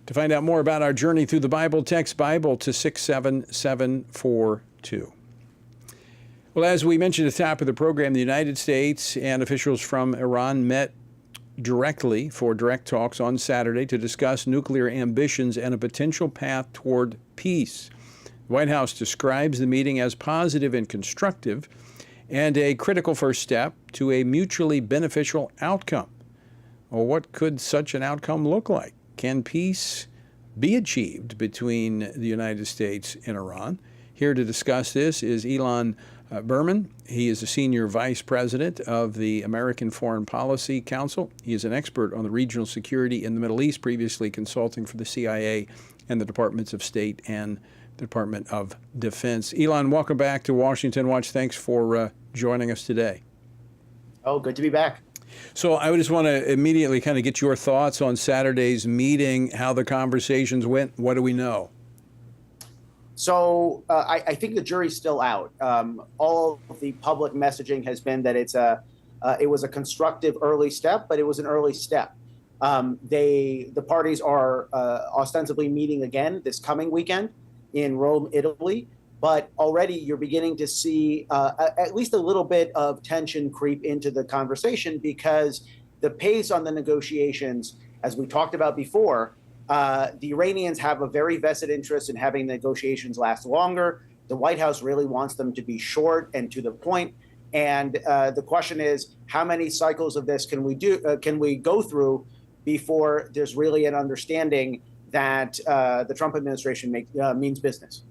To find out more about our journey through the Bible, text Bible to 67742. Well, as we mentioned at the top of the program, the United States and officials from Iran met directly for direct talks on Saturday to discuss nuclear ambitions and a potential path toward peace. The White House describes the meeting as positive and constructive and a critical first step to a mutually beneficial outcome. Well, what could such an outcome look like? Can peace be achieved between the United States and Iran? Here to discuss this is Ilan Berman. He is the Senior Vice President of the American Foreign Policy Council. He is an expert on the regional security in the Middle East, previously consulting for the CIA and the Departments of State and Department of Defense. Ilan, welcome back to Washington Watch. Thanks for joining us today. Oh, good to be back. So I just want to immediately kind of get your thoughts on Saturday's meeting, how the conversations went. What do we know? So I think the jury's still out. All of the public messaging has been that it was a constructive early step, but it was an early step. The parties are ostensibly meeting again this coming weekend in Rome, Italy. But already you're beginning to see at least a little bit of tension creep into the conversation because the pace on the negotiations, as we talked about before, the Iranians have a very vested interest in having negotiations last longer. The White House really wants them to be short and to the point. And the question is, how many cycles of this can we go through before there's really an understanding that the Trump administration means business?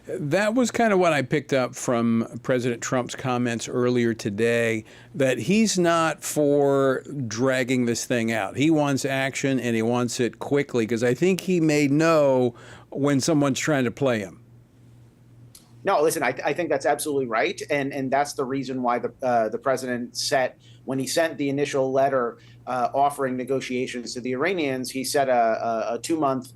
That was kind of what I picked up from President Trump's comments earlier today, that he's not for dragging this thing out. He wants action and he wants it quickly, because I think he may know when someone's trying to play him. No, listen, I think that's absolutely right. And that's the reason why the president when he sent the initial letter offering negotiations to the Iranians, he set a 2-month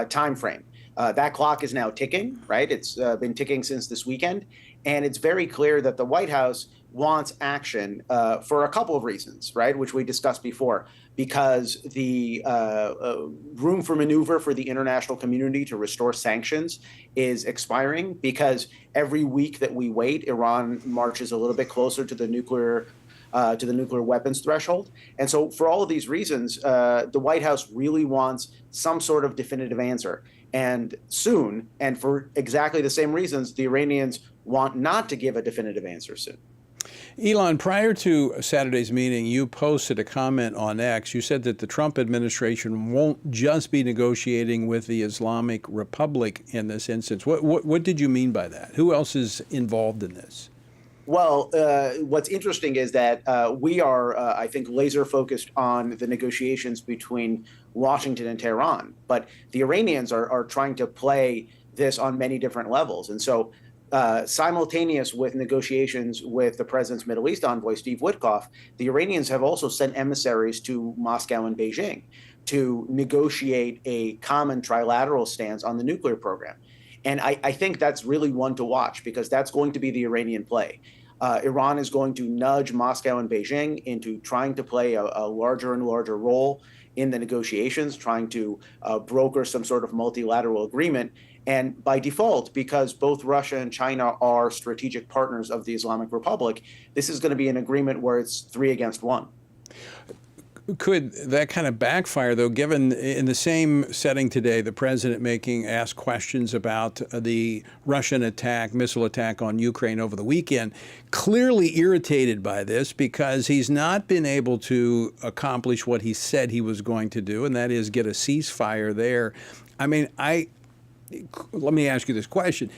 time frame. That clock is now ticking, right? It's been ticking since this weekend. And it's very clear that the White House wants action for a couple of reasons, right? Which we discussed before, because the room for maneuver for the international community to restore sanctions is expiring, because every week that we wait, Iran marches a little bit closer to the nuclear weapons threshold. And so for all of these reasons, the White House really wants some sort of definitive answer. And soon, and for exactly the same reasons, the Iranians want not to give a definitive answer soon. Ilan, prior to Saturday's meeting, you posted a comment on X. You said that the Trump administration won't just be negotiating with the Islamic Republic in this instance. What did you mean by that? Who else is involved in this? Well, what's interesting is that we are, I think, laser focused on the negotiations between Washington and Tehran. But the Iranians are trying to play this on many different levels. And so simultaneous with negotiations with the president's Middle East envoy, Steve Witkoff, the Iranians have also sent emissaries to Moscow and Beijing to negotiate a common trilateral stance on the nuclear program. And I think that's really one to watch, because that's going to be the Iranian play. Iran is going to nudge Moscow and Beijing into trying to play a larger and larger role in the negotiations, trying to broker some sort of multilateral agreement. And by default, because both Russia and China are strategic partners of the Islamic Republic, this is going to be an agreement where it's 3 against 1. Could that kind of backfire, though, given in the same setting today, the president asked questions about the Russian missile attack on Ukraine over the weekend, clearly irritated by this because he's not been able to accomplish what he said he was going to do, and that is get a ceasefire there. I mean, let me ask you this question.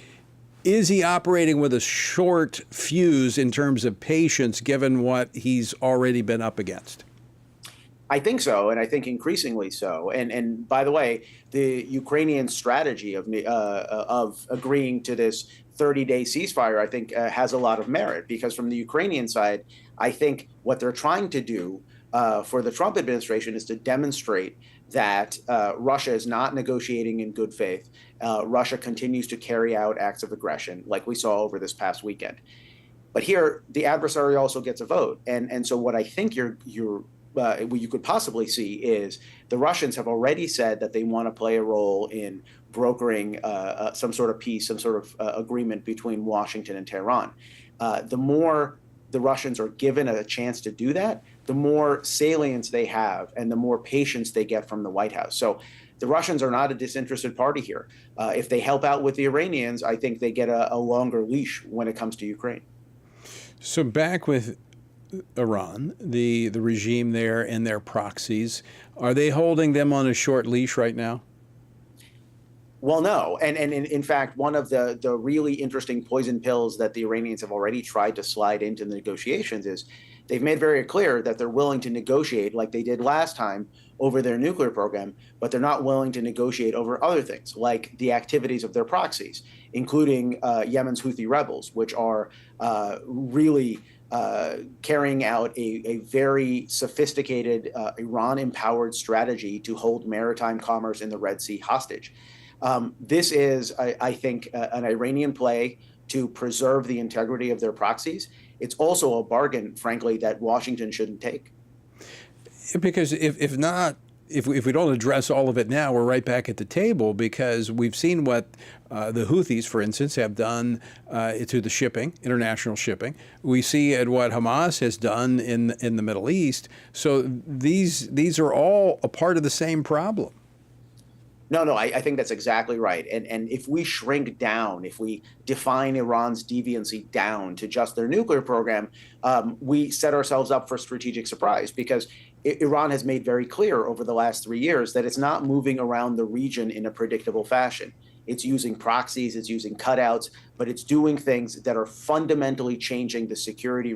Is he operating with a short fuse in terms of patience, given what he's already been up against? I think so, and I think increasingly so. And by the way, the Ukrainian strategy of agreeing to this 30-day ceasefire, I think, has a lot of merit, because from the Ukrainian side, I think what they're trying to do for the Trump administration is to demonstrate that Russia is not negotiating in good faith. Russia continues to carry out acts of aggression, like we saw over this past weekend. But here, the adversary also gets a vote, and so what I think what you could possibly see is the Russians have already said that they want to play a role in brokering some sort of peace, some sort of agreement between Washington and Tehran. The more the Russians are given a chance to do that, the more salience they have and the more patience they get from the White House. So the Russians are not a disinterested party here. If they help out with the Iranians, I think they get a longer leash when it comes to Ukraine. So back with Iran, the regime there and their proxies. Are they holding them on a short leash right now? Well, no. And in fact, one of the really interesting poison pills that the Iranians have already tried to slide into the negotiations is they've made very clear that they're willing to negotiate like they did last time over their nuclear program, but they're not willing to negotiate over other things like the activities of their proxies, including Yemen's Houthi rebels, which are really carrying out a very sophisticated Iran-empowered strategy to hold maritime commerce in the Red Sea hostage. This is, I think, an Iranian play to preserve the integrity of their proxies. It's also a bargain, frankly, that Washington shouldn't take. Because if we don't address all of it now, we're right back at the table, because we've seen what the Houthis, for instance, have done to the shipping, international shipping. We see at what Hamas has done in the Middle East. So these are all a part of the same problem. No, I think that's exactly right. And if we shrink down, if we define Iran's deviancy down to just their nuclear program, we set ourselves up for strategic surprise, because Iran has made very clear over the last 3 years that it's not moving around the region in a predictable fashion. It's using proxies, it's using cutouts, but it's doing things that are fundamentally changing the security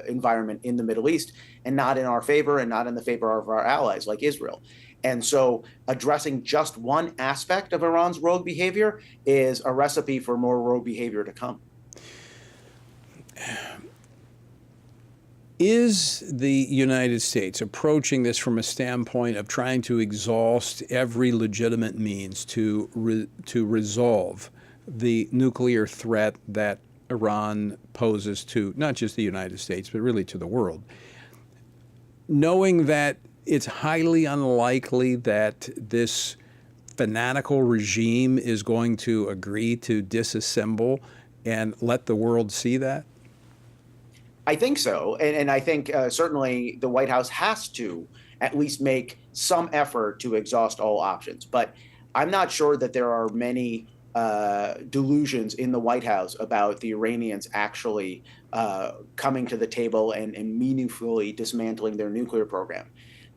environment in the Middle East, and not in our favor and not in the favor of our allies like Israel. And so addressing just one aspect of Iran's rogue behavior is a recipe for more rogue behavior to come. Is the United States approaching this from a standpoint of trying to exhaust every legitimate means to resolve the nuclear threat that Iran poses to not just the United States, but really to the world, knowing that it's highly unlikely that this fanatical regime is going to agree to disassemble and let the world see that? I think so. And I think certainly the White House has to at least make some effort to exhaust all options. But I'm not sure that there are many delusions in the White House about the Iranians actually coming to the table and meaningfully dismantling their nuclear program.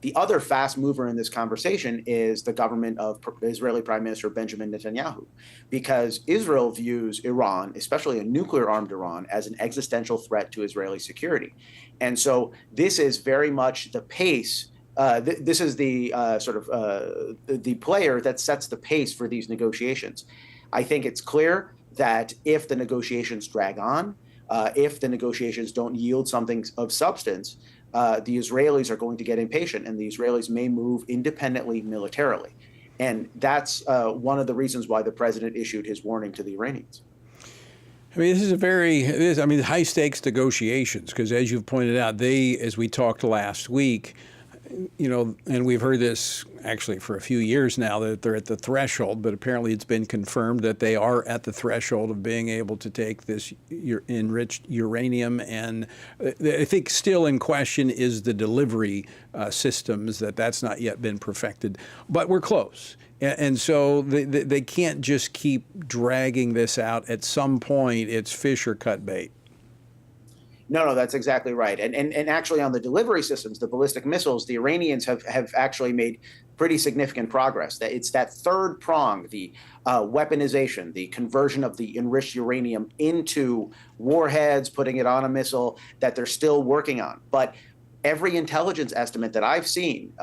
The other fast mover in this conversation is the government of Israeli Prime Minister Benjamin Netanyahu, because Israel views Iran, especially a nuclear-armed Iran, as an existential threat to Israeli security. And so this is very much the pace. This is the the player that sets the pace for these negotiations. I think it's clear that if the negotiations drag on, if the negotiations don't yield something of substance, the Israelis are going to get impatient, and the Israelis may move independently militarily. And that's one of the reasons why the president issued his warning to the Iranians. I mean, this is high stakes negotiations, because as you've pointed out, as we talked last week, and we've heard this actually for a few years now, that they're at the threshold, but apparently it's been confirmed that they are at the threshold of being able to take this enriched uranium. And I think still in question is the delivery systems, that's not yet been perfected, but we're close. And so they can't just keep dragging this out. At some point, it's fish or cut bait. No, that's exactly right. And actually on the delivery systems, the ballistic missiles, the Iranians have actually made pretty significant progress. That it's that third prong, the weaponization, the conversion of the enriched uranium into warheads, putting it on a missile, that they're still working on. But every intelligence estimate that I've seen,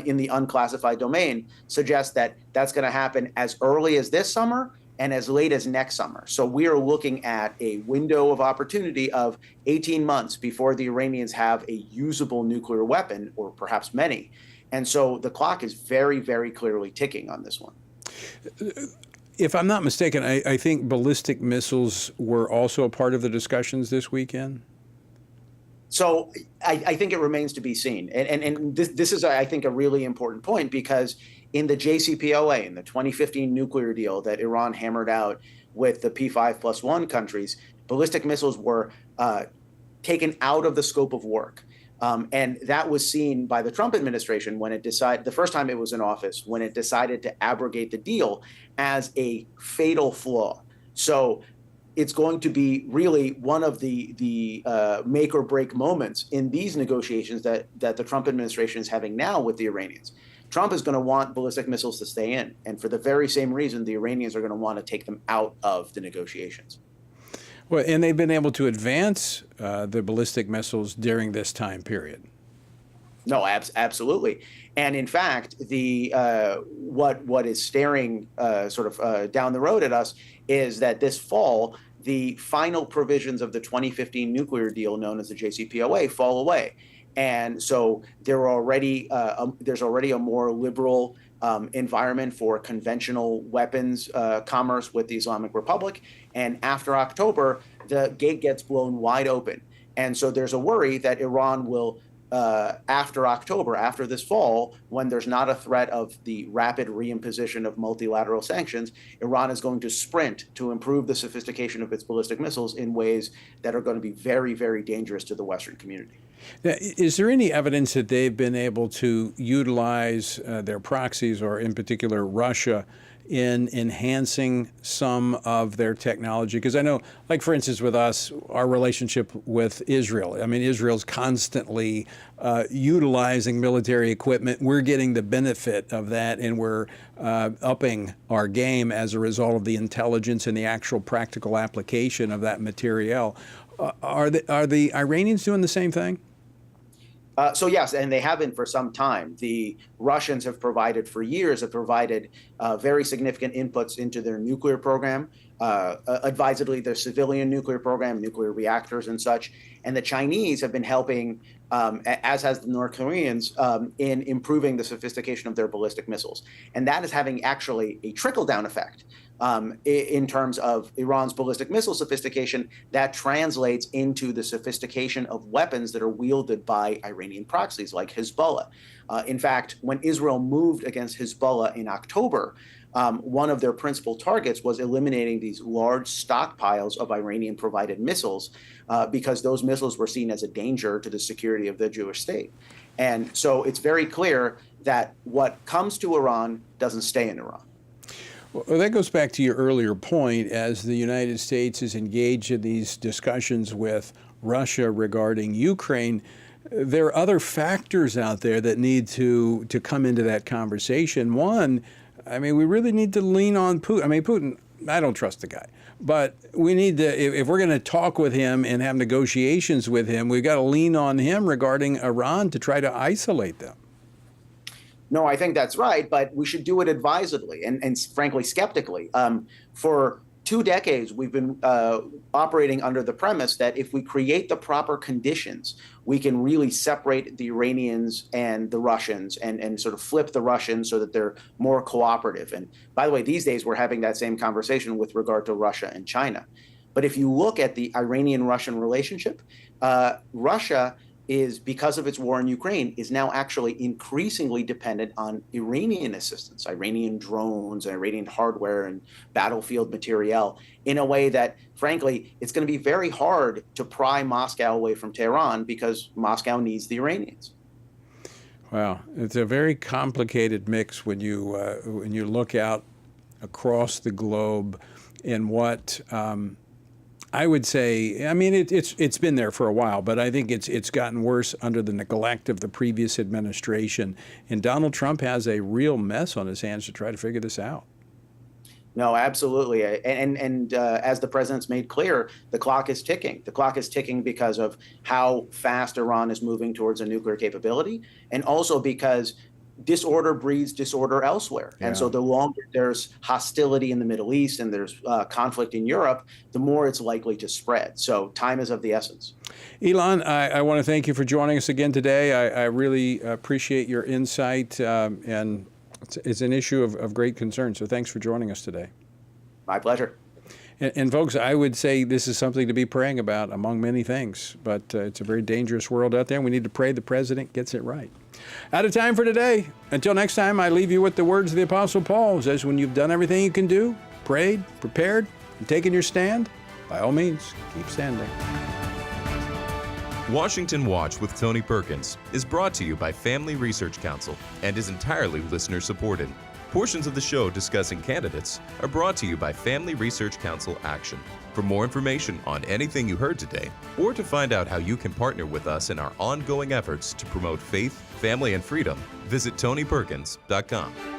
in the unclassified domain, suggests that that's going to happen as early as this summer and as late as next summer. So we are looking at a window of opportunity of 18 months before the Iranians have a usable nuclear weapon, or perhaps many. And so the clock is very, very clearly ticking on this one. If I'm not mistaken, I think ballistic missiles were also a part of the discussions this weekend. So I think it remains to be seen. And this is, I think, a really important point, because in the JCPOA, in the 2015 nuclear deal that Iran hammered out with the P5+1 countries, ballistic missiles were taken out of the scope of work. And that was seen by the Trump administration when it decided, the first time it was in office, when it decided to abrogate the deal, as a fatal flaw. So it's going to be really one of the make or break moments in these negotiations that the Trump administration is having now with the Iranians. Trump is going to want ballistic missiles to stay in, and for the very same reason, the Iranians are going to want to take them out of the negotiations. Well, and they've been able to advance the ballistic missiles during this time period. No, absolutely. And in fact, the what is staring down the road at us is that this fall, the final provisions of the 2015 nuclear deal, known as the JCPOA, fall away. And so there's already a more liberal environment for conventional weapons commerce with the Islamic Republic. And after October, the gate gets blown wide open. And so there's a worry that Iran will, after October, after this fall, when there's not a threat of the rapid reimposition of multilateral sanctions, Iran is going to sprint to improve the sophistication of its ballistic missiles in ways that are going to be very, very dangerous to the Western community. Now, is there any evidence that they've been able to utilize their proxies, or in particular Russia, in enhancing some of their technology? Because I know, like for instance with us, our relationship with Israel, I mean, Israel's constantly utilizing military equipment. We're getting the benefit of that, and we're upping our game as a result of the intelligence and the actual practical application of that materiel. Are the Iranians doing the same thing? So yes, and they have been for some time. The Russians have provided very significant inputs into their nuclear program, advisedly their civilian nuclear program, nuclear reactors and such. And the Chinese have been helping, as has the North Koreans, in improving the sophistication of their ballistic missiles. And that is having actually a trickle-down effect. In terms of Iran's ballistic missile sophistication, that translates into the sophistication of weapons that are wielded by Iranian proxies like Hezbollah. In fact, when Israel moved against Hezbollah in October, one of their principal targets was eliminating these large stockpiles of Iranian-provided missiles because those missiles were seen as a danger to the security of the Jewish state. And so it's very clear that what comes to Iran doesn't stay in Iran. Well, that goes back to your earlier point. As the United States is engaged in these discussions with Russia regarding Ukraine, there are other factors out there that need to come into that conversation. One, I mean, we really need to lean on Putin. I mean, Putin, I don't trust the guy. But we need to, if we're going to talk with him and have negotiations with him, we've got to lean on him regarding Iran to try to isolate them. No, I think that's right, but we should do it advisedly and frankly, skeptically. For 2 decades, we've been operating under the premise that if we create the proper conditions, we can really separate the Iranians and the Russians and sort of flip the Russians so that they're more cooperative. And by the way, these days, we're having that same conversation with regard to Russia and China. But if you look at the Iranian-Russian relationship, Russia is, because of its war in Ukraine, is now actually increasingly dependent on Iranian assistance, Iranian drones, and Iranian hardware and battlefield materiel, in a way that, frankly, it's going to be very hard to pry Moscow away from Tehran because Moscow needs the Iranians. Wow, it's a very complicated mix when you look out across the globe and what I would say, I mean, it's been there for a while, but I think it's gotten worse under the neglect of the previous administration. And Donald Trump has a real mess on his hands to try to figure this out. No, absolutely. And as the president's made clear, the clock is ticking. The clock is ticking because of how fast Iran is moving towards a nuclear capability, and also because disorder breeds disorder elsewhere. Yeah. And so the longer there's hostility in the Middle East and there's conflict in Europe, the more it's likely to spread. So time is of the essence. Elon, I want to thank you for joining us again today. I really appreciate your insight, and it's an issue of great concern. So thanks for joining us today. My pleasure. And folks, I would say this is something to be praying about among many things, but it's a very dangerous world out there, and we need to pray the president gets it right. Out of time for today. Until next time, I leave you with the words of the Apostle Paul. It says, when you've done everything you can do, prayed, prepared, and taken your stand, by all means, keep standing. Washington Watch with Tony Perkins is brought to you by Family Research Council and is entirely listener supported. Portions of the show discussing candidates are brought to you by Family Research Council Action. For more information on anything you heard today, or to find out how you can partner with us in our ongoing efforts to promote faith, family, and freedom, visit TonyPerkins.com.